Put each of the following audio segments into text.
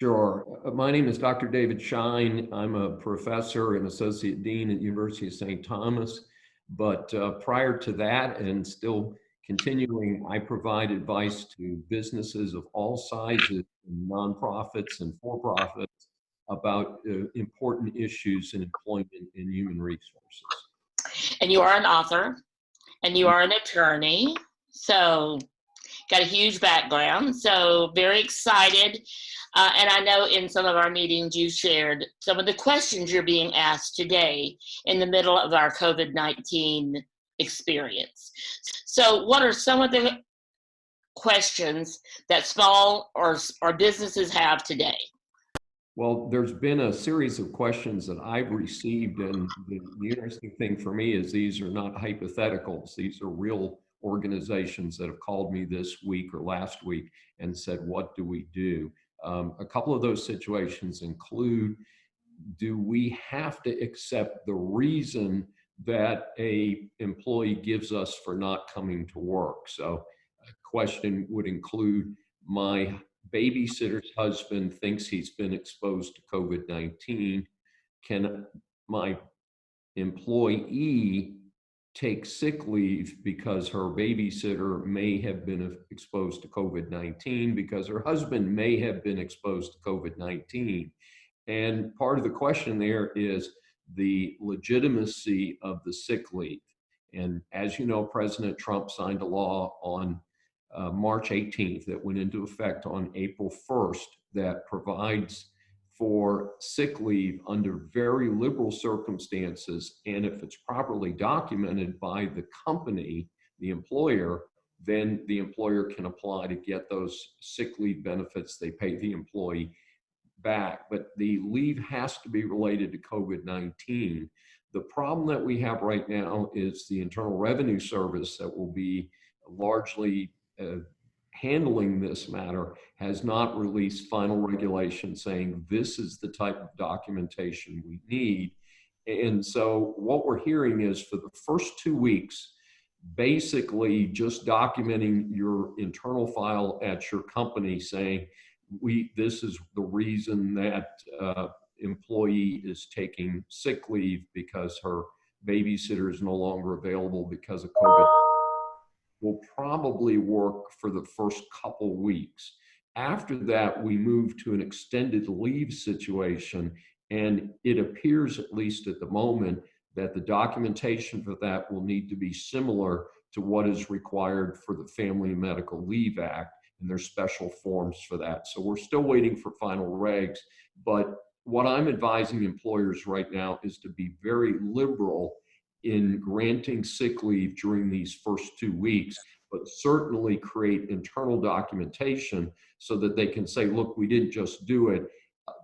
Sure. My name is Dr. David Schein. I'm a professor and associate dean at University of St. Thomas. But prior to that, and still continuing, I provide advice to businesses of all sizes, nonprofits and for-profits, about important issues in employment and human resources. And you are an author and you are an attorney. So got a huge background. So very excited. And I know in some of our meetings you shared some of the questions you're being asked today in the middle of our COVID-19 experience. So what are some of the questions that small or businesses have today? Well, there's been a series of questions that I've received, and the interesting thing for me is these are not hypotheticals. These are real organizations that have called me this week or last week and said, what do we do? A couple of those situations include, do we have to accept the reason that a employee gives us for not coming to work? So a question would include, my babysitter's husband thinks he's been exposed to COVID-19. Can my employee take sick leave because her babysitter may have been exposed to COVID-19, because her husband may have been exposed to COVID-19? And part of the question there is the legitimacy of the sick leave. And as you know, President Trump signed a law on March 18th that went into effect on April 1st that provides for sick leave under very liberal circumstances. And if it's properly documented by the company, the employer, then the employer can apply to get those sick leave benefits. They pay the employee back, but the leave has to be related to COVID-19. The problem that we have right now is the Internal Revenue Service, that will be largely handling this matter, has not released final regulations saying this is the type of documentation we need. And so what we're hearing is, for the first 2 weeks, basically just documenting your internal file at your company saying, this is the reason that employee is taking sick leave because her babysitter is no longer available because of COVID, will probably work for the first couple weeks. After that, we move to an extended leave situation, and it appears, at least at the moment, that the documentation for that will need to be similar to what is required for the Family and Medical Leave Act, and there's special forms for that. So we're still waiting for final regs, but what I'm advising employers right now is to be very liberal in granting sick leave during these first 2 weeks, but certainly create internal documentation so that they can say, look, we didn't just do it.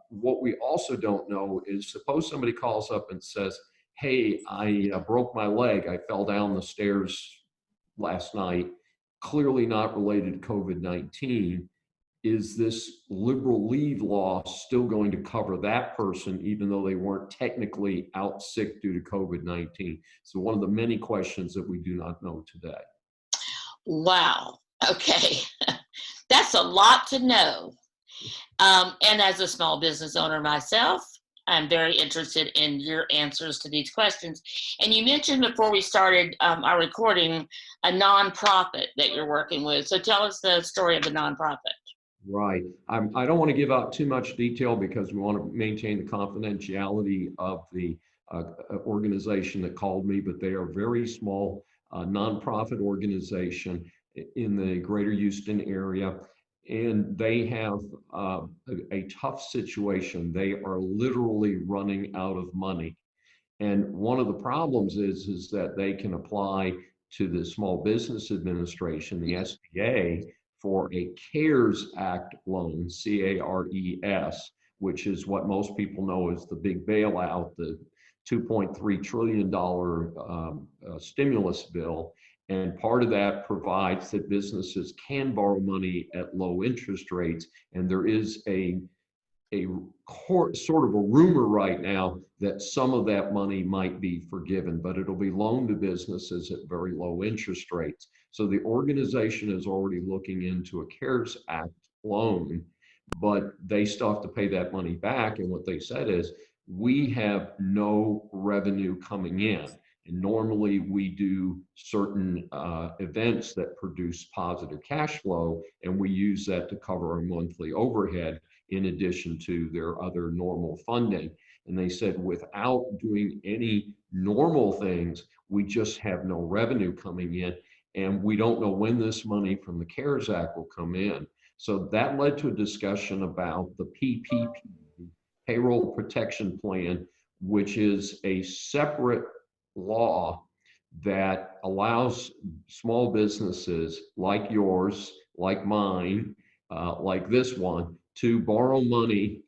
What we also don't know is, suppose somebody calls up and says, hey, I broke my leg, I fell down the stairs last night, clearly not related to COVID-19. Is this liberal leave law still going to cover that person even though they weren't technically out sick due to COVID-19? So one of the many questions that we do not know today. Wow. Okay. That's a lot to know. And as a small business owner myself, I'm very interested in your answers to these questions. And you mentioned before we started our recording a nonprofit that you're working with. So tell us the story of the nonprofit. Right. I don't want to give out too much detail because we want to maintain the confidentiality of the organization that called me, but they are a very small nonprofit organization in the greater Houston area. And they have a tough situation. They are literally running out of money. And one of the problems is that they can apply to the Small Business Administration, the SBA, for a CARES Act loan, CARES, which is what most people know as the big bailout, the $2.3 trillion stimulus bill. And part of that provides that businesses can borrow money at low interest rates. And there is a sort of a rumor right now that some of that money might be forgiven, but it'll be loaned to businesses at very low interest rates. So the organization is already looking into a CARES Act loan, but they still have to pay that money back. And what they said is, we have no revenue coming in. And normally we do certain events that produce positive cash flow, and we use that to cover our monthly overhead in addition to their other normal funding. And they said, without doing any normal things, we just have no revenue coming in. And we don't know when this money from the CARES Act will come in. So that led to a discussion about the PPP, Payroll Protection Plan, which is a separate law that allows small businesses like yours, like mine, like this one, to borrow money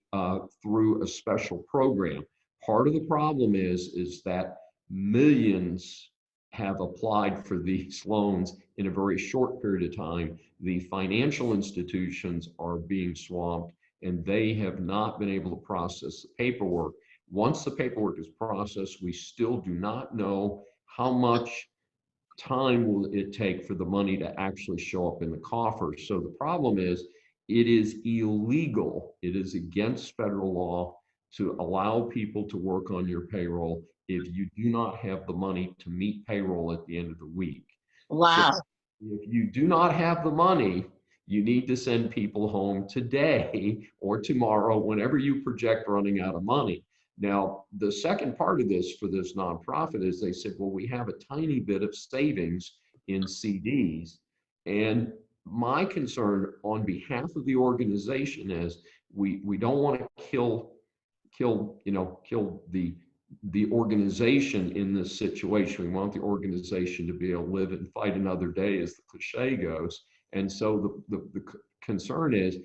through a special program. Part of the problem is that millions have applied for these loans in a very short period of time. The financial institutions are being swamped, and they have not been able to process the paperwork. Once the paperwork is processed, we still do not know how much time will it take for the money to actually show up in the coffers. So the problem is, it is illegal. It is against federal law to allow people to work on your payroll if you do not have the money to meet payroll at the end of the week. So Wow. if you do not have the money, you need to send people home today or tomorrow, whenever you project running out of money. Now, the second part of this for this nonprofit is they said, well, we have a tiny bit of savings in CDs. And my concern on behalf of the organization is we don't want to kill the organization in this situation. We want the organization to be able to live and fight another day, as the cliche goes. And so the concern is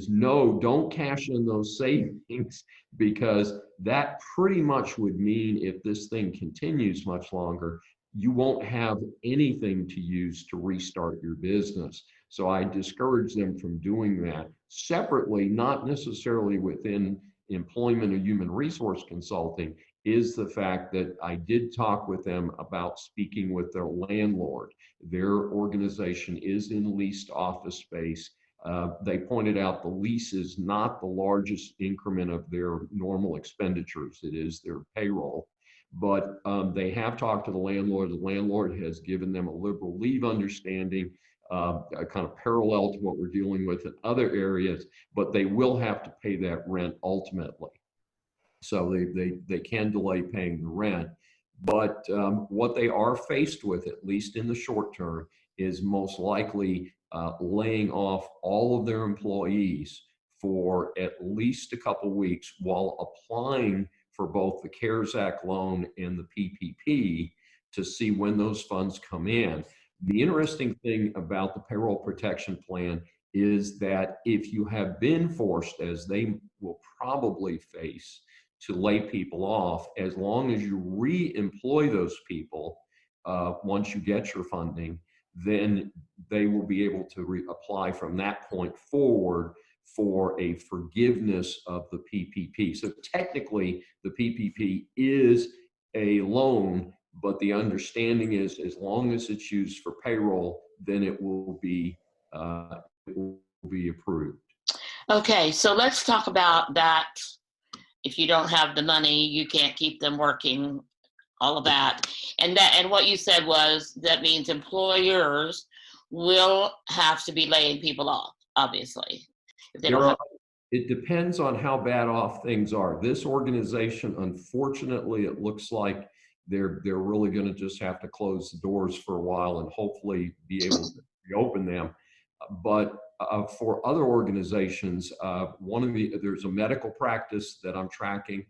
no, don't cash in those savings, because that pretty much would mean if this thing continues much longer, you won't have anything to use to restart your business. So I discourage them from doing that separately, not necessarily within employment or human resource consulting, is the fact that I did talk with them about speaking with their landlord. Their organization is in leased office space. They pointed out the lease is not the largest increment of their normal expenditures. It is their payroll. But they have talked to the landlord. The landlord has given them a liberal leave understanding, kind of parallel to what we're dealing with in other areas, but they will have to pay that rent ultimately. So they can delay paying the rent. But what they are faced with, at least in the short term, is most likely laying off all of their employees for at least a couple weeks while applying for both the CARES Act loan and the PPP to see when those funds come in. The interesting thing about the payroll protection plan is that if you have been forced, as they will probably face, to lay people off, as long as you re-employ those people once you get your funding, then they will be able to reapply from that point forward for a forgiveness of the PPP. So technically, the PPP is a loan, but the understanding is, as long as it's used for payroll, then it will be approved. Okay, so let's talk about that. If you don't have the money, you can't keep them working, all of that. And what you said was that means employers will have to be laying people off, obviously. If they don't have. It depends on how bad off things are. This organization, unfortunately, it looks like they're really going to just have to close the doors for a while and hopefully be able to reopen them. But for other organizations, there's a medical practice that I'm tracking.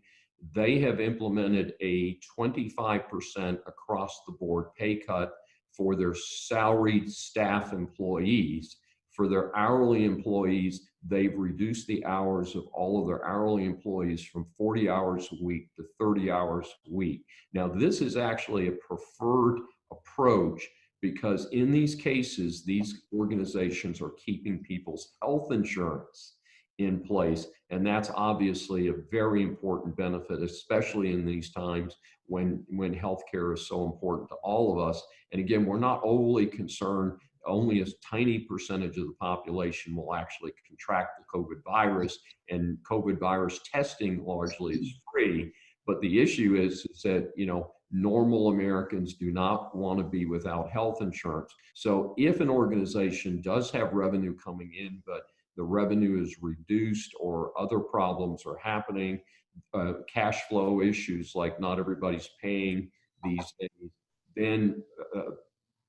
They have implemented a 25% across the board pay cut for their salaried staff employees. For their hourly employees, they've reduced the hours of all of their hourly employees from 40 hours a week to 30 hours a week. Now, this is actually a preferred approach, because in these cases, these organizations are keeping people's health insurance in place. And that's obviously a very important benefit, especially in these times when healthcare is so important to all of us. And again, we're not overly concerned only a tiny percentage of the population will actually contract the COVID virus, and COVID virus testing largely is free. But the issue is that, normal Americans do not want to be without health insurance. So if an organization does have revenue coming in, but the revenue is reduced or other problems are happening, cash flow issues like not everybody's paying these days, then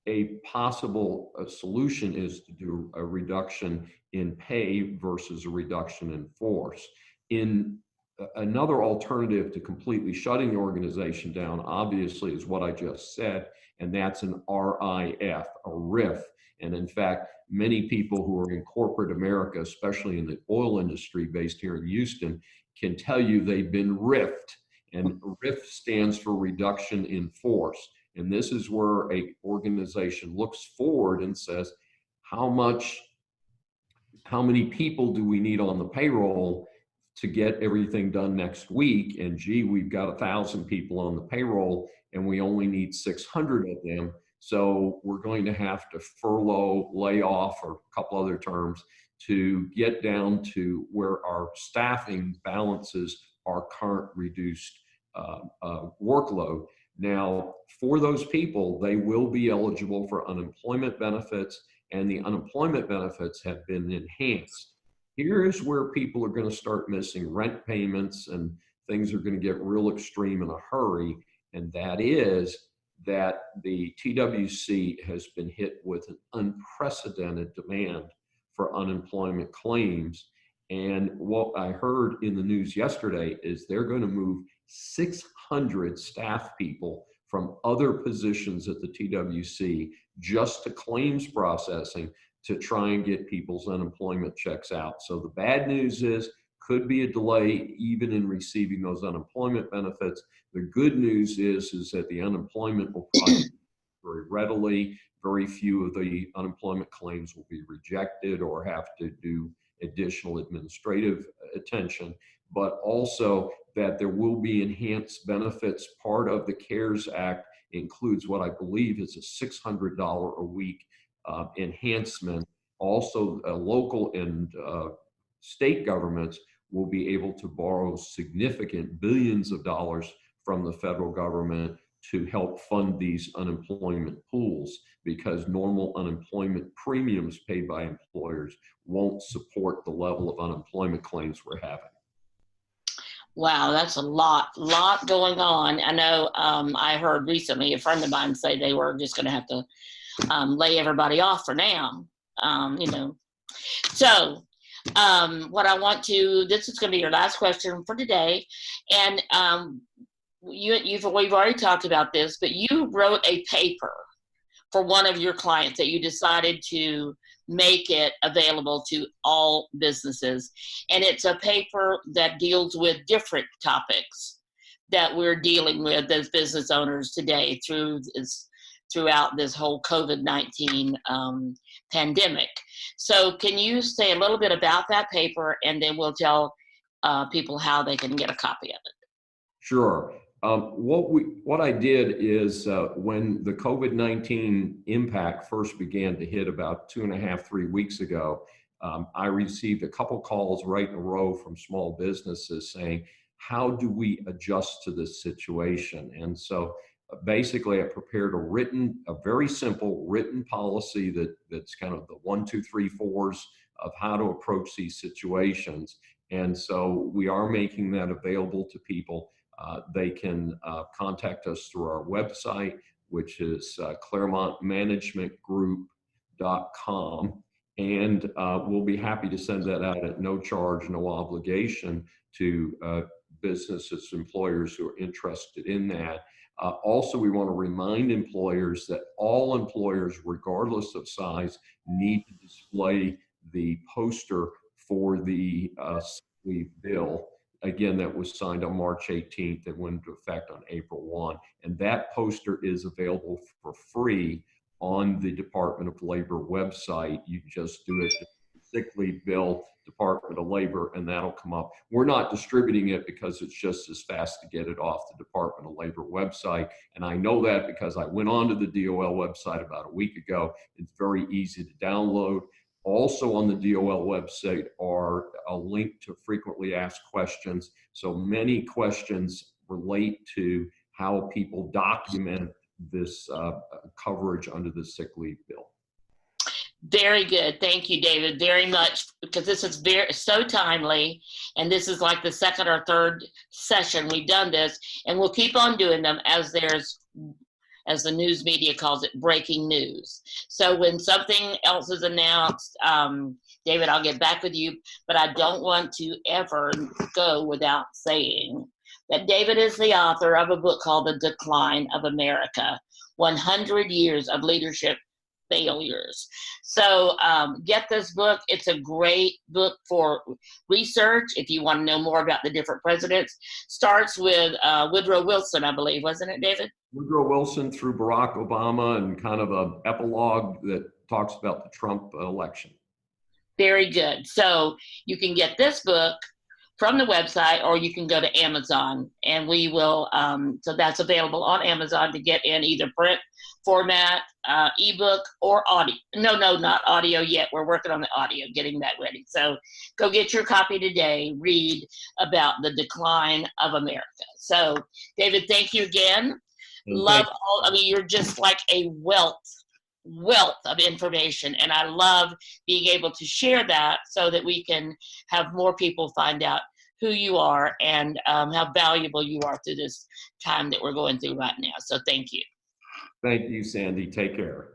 a possible solution is to do a reduction in pay versus a reduction in force. In another alternative to completely shutting the organization down, obviously, is what I just said, and that's an RIF, a RIF. And in fact, many people who are in corporate America, especially in the oil industry based here in Houston, can tell you they've been RIFed. And RIF stands for reduction in force. And this is where a organization looks forward and says, how many people do we need on the payroll to get everything done next week? And gee, we've got 1,000 people on the payroll and we only need 600 of them. So we're going to have to furlough, lay off, or a couple other terms to get down to where our staffing balances our current reduced workload. Now, for those people, they will be eligible for unemployment benefits, and the unemployment benefits have been enhanced. Here is where people are going to start missing rent payments, and things are going to get real extreme in a hurry, and that is that the TWC has been hit with an unprecedented demand for unemployment claims. And what I heard in the news yesterday is they're going to move 600 staff people from other positions at the TWC just to claims processing to try and get people's unemployment checks out. So the bad news is, could be a delay even in receiving those unemployment benefits. The good news is that the unemployment will probably very readily. Very few of the unemployment claims will be rejected or have to do additional administrative attention, but also that there will be enhanced benefits. Part of the CARES Act includes what I believe is a $600 a week enhancement. Also, local and state governments will be able to borrow significant billions of dollars from the federal government to help fund these unemployment pools, because normal unemployment premiums paid by employers won't support the level of unemployment claims we're having. Wow, that's a lot going on. I know I heard recently a friend of mine say they were just going to have to lay everybody off for now. So what I want to, this is going to be your last question for today, and we've already talked about this, but you wrote a paper for one of your clients that you decided to make it available to all businesses. And it's a paper that deals with different topics that we're dealing with as business owners today throughout this whole COVID-19 pandemic. So can you say a little bit about that paper, and then we'll tell people how they can get a copy of it? Sure. What I did is when the COVID-19 impact first began to hit about 2.5, 3 weeks ago, I received a couple calls right in a row from small businesses saying, how do we adjust to this situation? And so basically I prepared a very simple written policy that's kind of the 1, 2, 3, 4s of how to approach these situations. And so we are making that available to people. They can contact us through our website, which is ClaremontManagementGroup.com. And we'll be happy to send that out at no charge, no obligation to businesses, employers who are interested in that. Also, we want to remind employers that all employers, regardless of size, need to display the poster for the leave bill. Again, that was signed on March 18th and went into effect on April 1. And that poster is available for free on the Department of Labor website. You just do it sick leave bill, Department of Labor, and that'll come up. We're not distributing it because it's just as fast to get it off the Department of Labor website. And I know that because I went onto the DOL website about a week ago. It's very easy to download. Also on the DOL website are a link to frequently asked questions. So many questions relate to how people document this coverage under the sick leave bill. Very good. Thank you, David, very much, because this is so timely, and this is like the second or third session we've done this, and we'll keep on doing them as as the news media calls it, breaking news. So when something else is announced, David, I'll get back with you, but I don't want to ever go without saying that David is the author of a book called The Decline of America, 100 Years of Leadership Failures. So get this book. It's a great book for research if you want to know more about the different presidents. Starts with Woodrow Wilson, I believe, wasn't it, David? Woodrow Wilson through Barack Obama, and kind of an epilogue that talks about the Trump election. Very good. So you can get this book from the website, or you can go to Amazon, and we will, so that's available on Amazon to get in either print format, ebook, or audio. No, not audio yet. We're working on the audio, getting that ready. So go get your copy today, read about the decline of America. So David, thank you again. Love all, I mean, you're just like a wealth of information, and I love being able to share that so that we can have more people find out who you are and how valuable you are through this time that we're going through right now. So thank you. Thank you, Sandy. Take care.